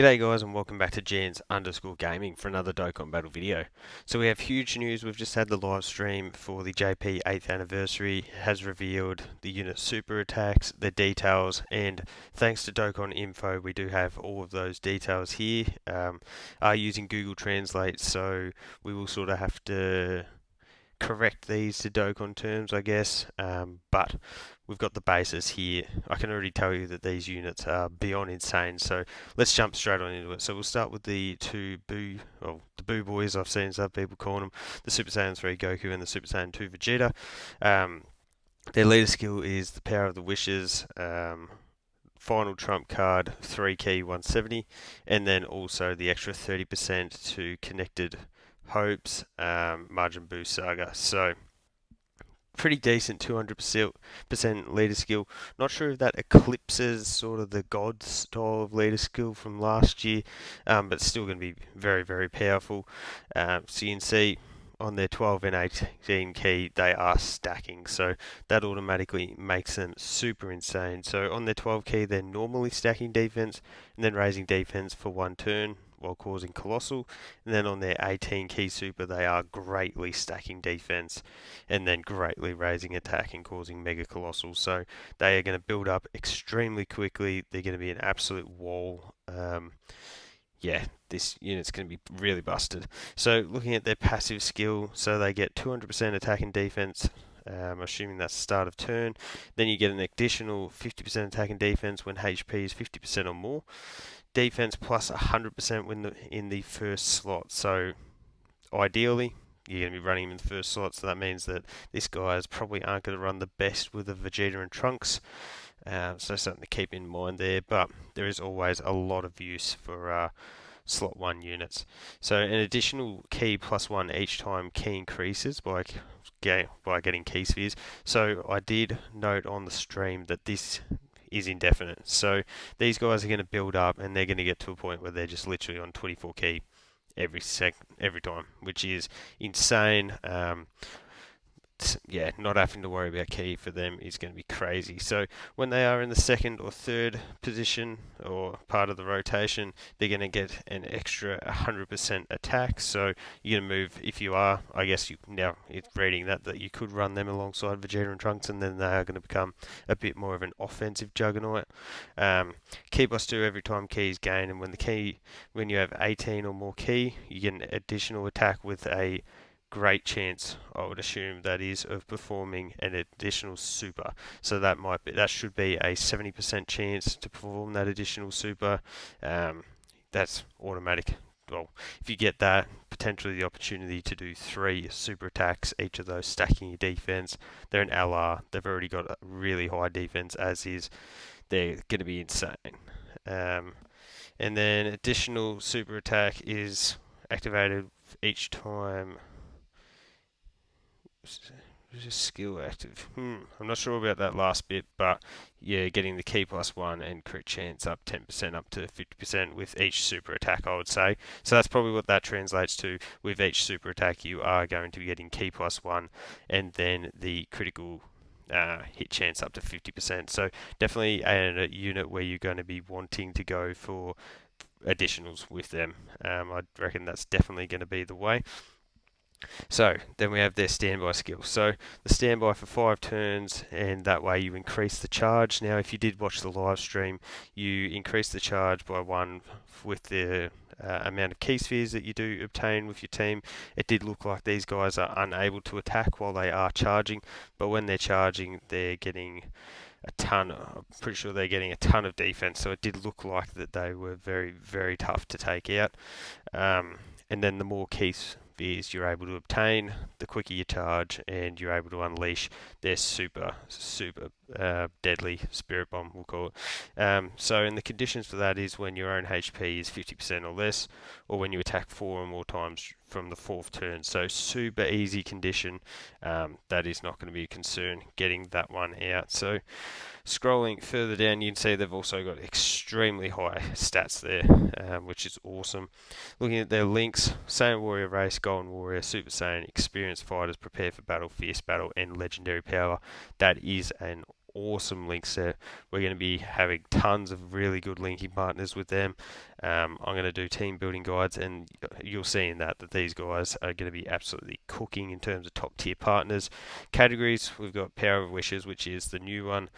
G'day guys and welcome back to Jans_Gaming for another Dokkan Battle video. So we have huge news. We've just had the live stream for the JP 8th anniversary. It has revealed the unit super attacks, the details, and thanks to Dokkan Info we do have all of those details here. Are using Google Translate, so we will sort of have to correct these to Dokkan terms, I guess, but we've got the basis here. I can already tell you that these units are beyond insane, so let's jump straight on into it. So we'll start with the the Boo Boys, I've seen some people calling them, the Super Saiyan 3 Goku and the Super Saiyan 2 Vegeta. Their leader skill is the Power of the Wishes, final trump card, 3 key 170, and then also the extra 30% to Connected Hopes, Margin Boost Saga. So pretty decent 200% leader skill. Not sure if that eclipses sort of the God style of leader skill from last year, but still going to be very, very powerful. So you can see on their 12 and 18 key, they are stacking, so that automatically makes them super insane. So on their 12 key, they're normally stacking defense and then raising defense for one turn while causing colossal, and then on their 18 key super they are greatly stacking defense and then greatly raising attack and causing mega colossal. So they are going to build up extremely quickly. They're going to be an absolute wall. Yeah, this unit's going to be really busted. So looking at their passive skill, so they get 200% attack and defense, assuming that's the start of turn. Then you get an additional 50% attack and defense when HP is 50% or more. Defense plus 100% when in the first slot. So ideally, you're going to be running him in the first slot, so that means that these guys probably aren't going to run the best with the Vegeta and Trunks. So something to keep in mind there, but there is always a lot of use for slot 1 units. So an additional key +1 each time key increases by getting key spheres. So I did note on the stream that this is indefinite. So these guys are going to build up and they're going to get to a point where they're just literally on 24 key every time, which is insane. Yeah, not having to worry about key for them is going to be crazy. So when they are in the second or third position or part of the rotation, they're going to get an extra 100% attack. So you're going to move, if you are, I guess you now it's reading that you could run them alongside Vegeta and Trunks, and then they are going to become a bit more of an offensive juggernaut. Key +2 every time key is gained, and when you have 18 or more key, you get an additional attack with a great chance, I would assume that is, of performing an additional super. So that should be a 70% chance to perform that additional super. That's automatic. Well, if you get that, potentially the opportunity to do 3 super attacks, each of those stacking your defense. They're an LR. They've already got a really high defense as is. They're going to be insane. And then additional super attack is activated each time. Just skill active. I'm not sure about that last bit, but yeah, getting the key +1 and crit chance up 10% up to 50% with each super attack, I would say. So that's probably what that translates to. With each super attack, you are going to be getting key +1 and then the critical hit chance up to 50%. So definitely a unit where you're going to be wanting to go for additionals with them. I reckon that's definitely going to be the way. So then we have their standby skill. So the standby for 5 turns, and that way you increase the charge. Now, if you did watch the live stream, you increase the charge by 1 with the amount of key spheres that you do obtain with your team. It did look like these guys are unable to attack while they are charging, but when they're charging, they're getting a ton. I'm pretty sure they're getting a ton of defense. So it did look like that they were very, very tough to take out. And then the more key spheres you're able to obtain, the quicker you charge, and you're able to unleash their super deadly spirit bomb, we'll call it. So and the conditions for that is when your own HP is 50% or less, or when you attack 4 or more times from the 4th turn. So super easy condition. That is not going to be a concern getting that one out. So scrolling further down, you can see they've also got extremely high stats there, which is awesome. Looking at their links, Saiyan Warrior Race, Golden Warrior, Super Saiyan, Experienced Fighters, Prepare for Battle, Fierce Battle, and Legendary Power. That is an awesome link set. We're going to be having tons of really good linking partners with them. I'm going to do team building guides, and you'll see in that these guys are going to be absolutely cooking in terms of top tier partners. Categories, we've got Power of Wishes, which is the new one.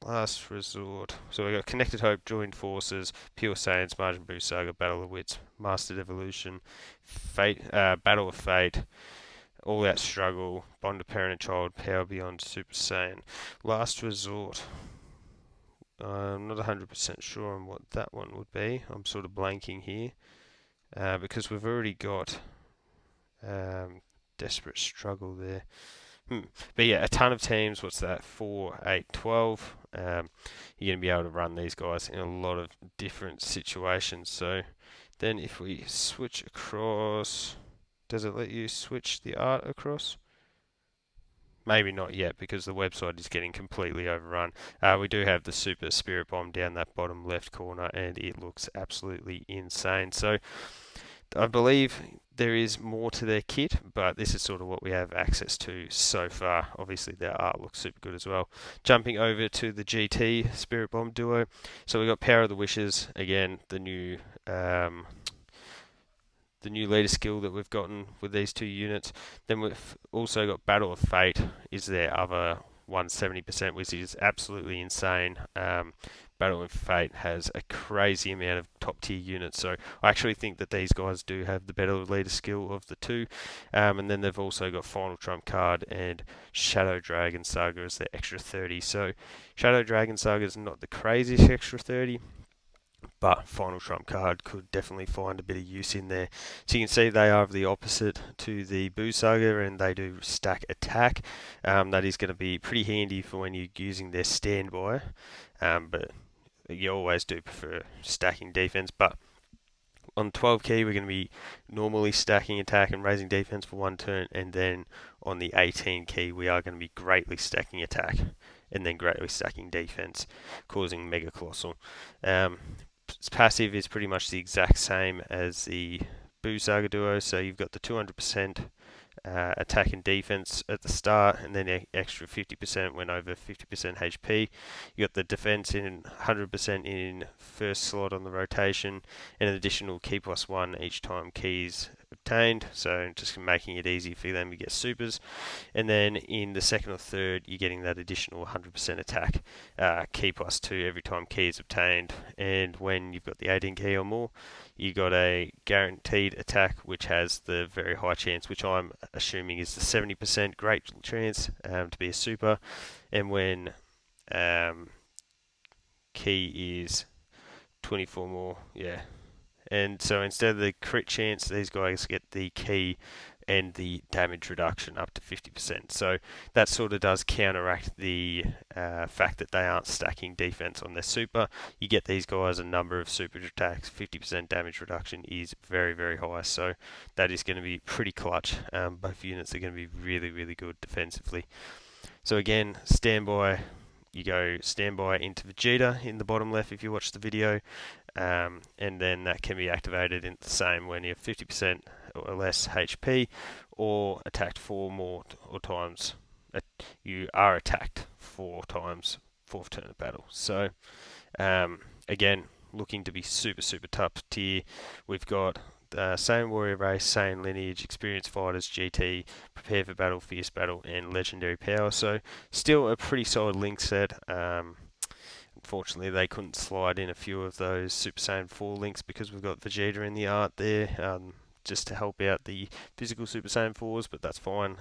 Last Resort. So we've got Connected Hope, Joined Forces, Pure Saiyans, Margin Buu Saga, Battle of Wits, Mastered Evolution, Fate, Battle of Fate, All Out Struggle, Bond of Parent and Child, Power Beyond, Super Saiyan. Last Resort. I'm not 100% sure on what that one would be. I'm sort of blanking here because we've already got Desperate Struggle there. But yeah, a ton of teams. What's that? 4, 8, 12. You're going to be able to run these guys in a lot of different situations. So then if we switch across, does it let you switch the art across? Maybe not yet because the website is getting completely overrun. We do have the Super Spirit Bomb down that bottom left corner, and it looks absolutely insane. So I believe there is more to their kit, but this is sort of what we have access to so far. Obviously, their art looks super good as well. Jumping over to the GT Spirit Bomb Duo. So we've got Power of the Wishes, again, the new leader skill that we've gotten with these two units. Then we've also got Battle of Fate is their other 170%, which is absolutely insane. Battle of Fate has a crazy amount of top tier units, so I actually think that these guys do have the better leader skill of the two. And then they've also got Final Trump Card and Shadow Dragon Saga as their extra 30. So Shadow Dragon Saga is not the craziest extra 30, but Final Trump Card could definitely find a bit of use in there. So you can see they are the opposite to the Buu Saga, and they do stack attack. That is going to be pretty handy for when you're using their standby, but you always do prefer stacking defense. But on 12 key, we're going to be normally stacking attack and raising defense for one turn, and then on the 18 key, we are going to be greatly stacking attack and then greatly stacking defense, causing Mega Colossal. Passive is pretty much the exact same as the Buu Saga Duo, so you've got the 200% attack and defense at the start, and then extra 50% when over 50% HP. You got the defense in 100% in first slot on the rotation, and an additional key +1 each time keys obtained, so just making it easy for them to get supers. And then in the second or third, you're getting that additional 100% attack, key +2 every time key is obtained. And when you've got the 18 key or more, you got a guaranteed attack, which has the very high chance, which I'm assuming is the 70% great chance to be a super. And when key is 24 more, yeah. And so instead of the crit chance, these guys get the key and the damage reduction up to 50%. So that sort of does counteract the fact that they aren't stacking defense on their super. You get these guys a number of super attacks, 50% damage reduction is very, very high. So that is going to be pretty clutch. Both units are going to be really, really good defensively. So again, standby. You go standby into Vegeta in the bottom left if you watch the video, and then that can be activated in the same when you have 50% or less HP, or attacked 4 more times. You are attacked 4 times, 4th turn of battle. So again, looking to be super, super top tier. We've got Saiyan Warrior Race, Saiyan Lineage, Experienced Fighters, GT, Prepare for Battle, Fierce Battle, and Legendary Power. So still a pretty solid link set. Unfortunately, they couldn't slide in a few of those Super Saiyan 4 links because we've got Vegeta in the art there, just to help out the physical Super Saiyan 4s, but that's fine.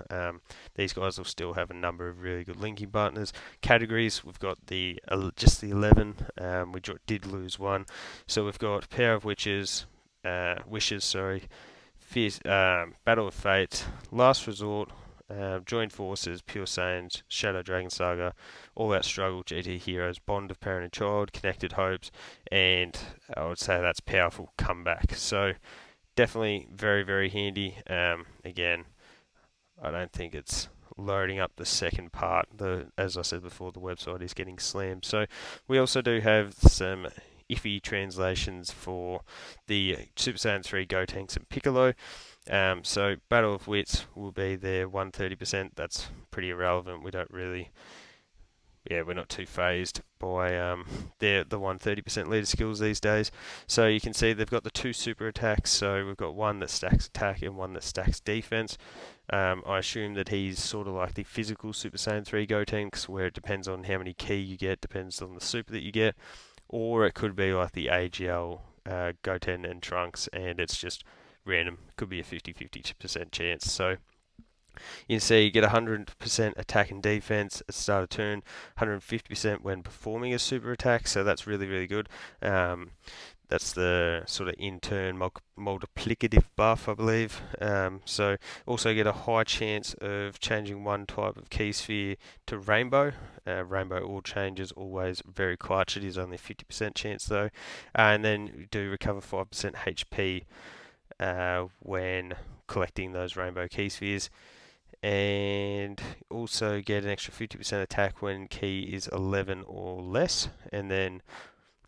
These guys will still have a number of really good linking partners. Categories, we've got just the 11. We did lose one, so we've got Power of Wishes, Fierce, Battle of Fate, Last Resort, Joined Forces, Pure Saiyans, Shadow Dragon Saga, All Out Struggle, GT Heroes, Bond of Parent and Child, Connected Hopes, and I would say that's Powerful Comeback. So definitely very, very handy. Again, I don't think it's loading up the second part. As I said before, the website is getting slammed. So we also do have some iffy translations for the Super Saiyan 3 Gotenks and Piccolo. So Battle of Wits will be their 130%. That's pretty irrelevant. We don't really yeah, we're not too phased by the 130% leader skills these days. So you can see they've got the two super attacks. So we've got one that stacks attack and one that stacks defense. I assume that he's sort of like the physical Super Saiyan 3 Gotenks, where it depends on how many ki you get, depends on the super that you get, or it could be like the AGL Goten and Trunks, and it's just random. Could be a 50-50% chance. So you can see you get 100% attack and defense at the start of turn, 150% when performing a super attack, so that's really, really good. That's the sort of in-turn multiplicative buff, I believe. So also get a high chance of changing one type of key sphere to rainbow. Rainbow all changes, always very clutch. It is only a 50% chance though. And then you do recover 5% HP when collecting those rainbow key spheres. And also get an extra 50% attack when key is 11 or less. And then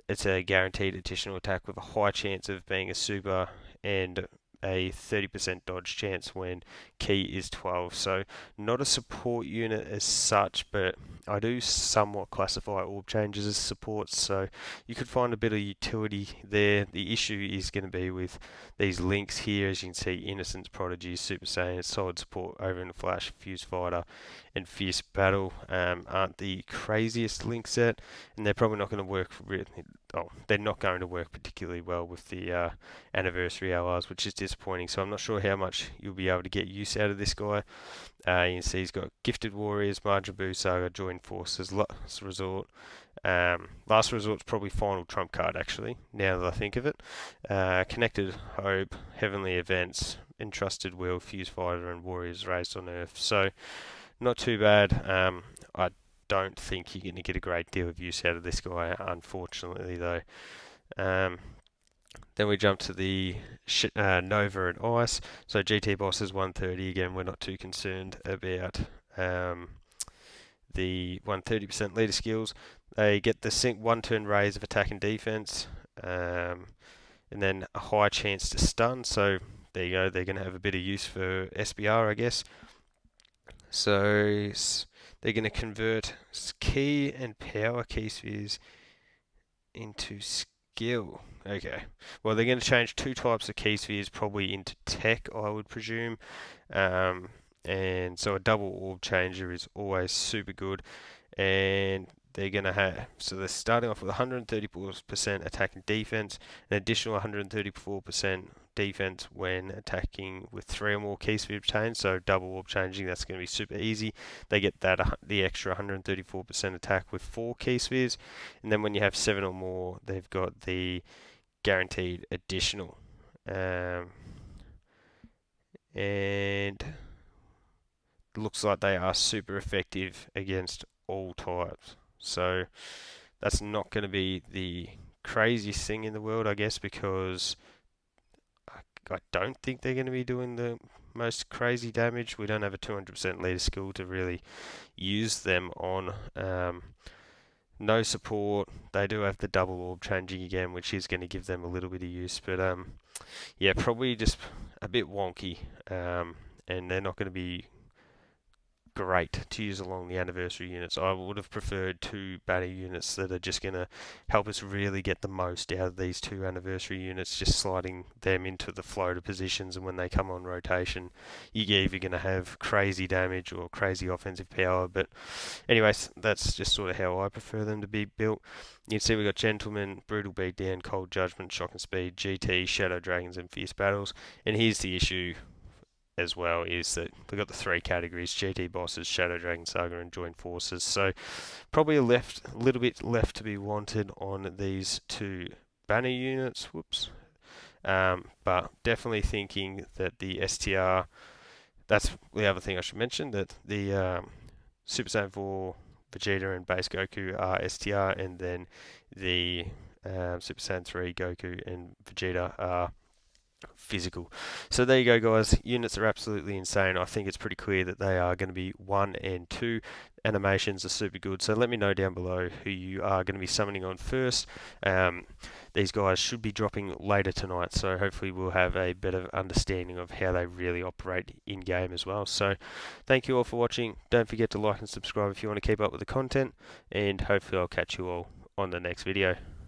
it's a guaranteed additional attack with a high chance of being a super and a 30% dodge chance when key is 12. So not a support unit as such, but I do somewhat classify orb changes as supports, so you could find a bit of utility there. The issue is going to be with these links here. As you can see, Innocence, Prodigy, Super Saiyan, Solid Support, Over in a Flash, Fuse Fighter, and Fierce Battle aren't the craziest link set, and they're probably not going to work they're not going to work particularly well with the anniversary LRs, which is disappointing. So I'm not sure how much you'll be able to get use out of this guy. You can see he's got Gifted Warriors, Majin Buu Saga, Join Forces, Last Resort. Last Resort's probably final trump card actually, now that I think of it. Connected Hope, Heavenly Events, Entrusted Will, Fuse Fighter, and Warriors Raised on Earth. So not too bad. I don't think you're going to get a great deal of use out of this guy, unfortunately, though. Then we jump to the Nova and Ice. So GT Boss is 130. Again, we're not too concerned about the 130% leader skills. They get the sync one turn raise of attack and defense, and then a high chance to stun. So there you go. They're going to have a bit of use for SBR, I guess. So they're going to convert key and power key spheres into skill. Okay. Well, they're going to change two types of key spheres probably into tech, I would presume. And so a double orb changer is always super good. And they're going to have, so they're starting off with 134% attack and defense, an additional 134% defense when attacking with 3 or more key sphere obtained, so double orb changing, that's going to be super easy. They get that the extra 134% attack with 4 key spheres, and then when you have 7 or more, they've got the guaranteed additional. And looks like they are super effective against all types. So that's not going to be the craziest thing in the world, I guess, because I don't think they're going to be doing the most crazy damage. We don't have a 200% leader skill to really use them on. No support. They do have the double orb changing again, which is going to give them a little bit of use. But yeah, probably just a bit wonky. And they're not going to be great to use along the anniversary units. I would have preferred 2 banner units that are just going to help us really get the most out of these 2 anniversary units, just sliding them into the floater positions, and when they come on rotation, you're either going to have crazy damage or crazy offensive power. But anyways, that's just sort of how I prefer them to be built. You can see we've got Gentleman, Brutal Beatdown, Cold Judgment, Shock and Speed, GT, Shadow Dragons, and Fierce Battles. And here's the issue as well, is that we've got the 3 categories: GT Bosses, Shadow Dragon Saga, and Joint Forces. So probably a little bit left to be wanted on these 2 banner units. Whoops. But definitely thinking that the STR, that's the other thing I should mention, that the Super Saiyan 4, Vegeta, and Base Goku are STR, and then the Super Saiyan 3, Goku, and Vegeta are physical. So there you go, guys. Units are absolutely insane. I think it's pretty clear that they are going to be 1 and 2. Animations are super good. So let me know down below who you are going to be summoning on first. These guys should be dropping later tonight, so hopefully we'll have a better understanding of how they really operate in game as well. So thank you all for watching. Don't forget to like and subscribe if you want to keep up with the content, and hopefully I'll catch you all on the next video.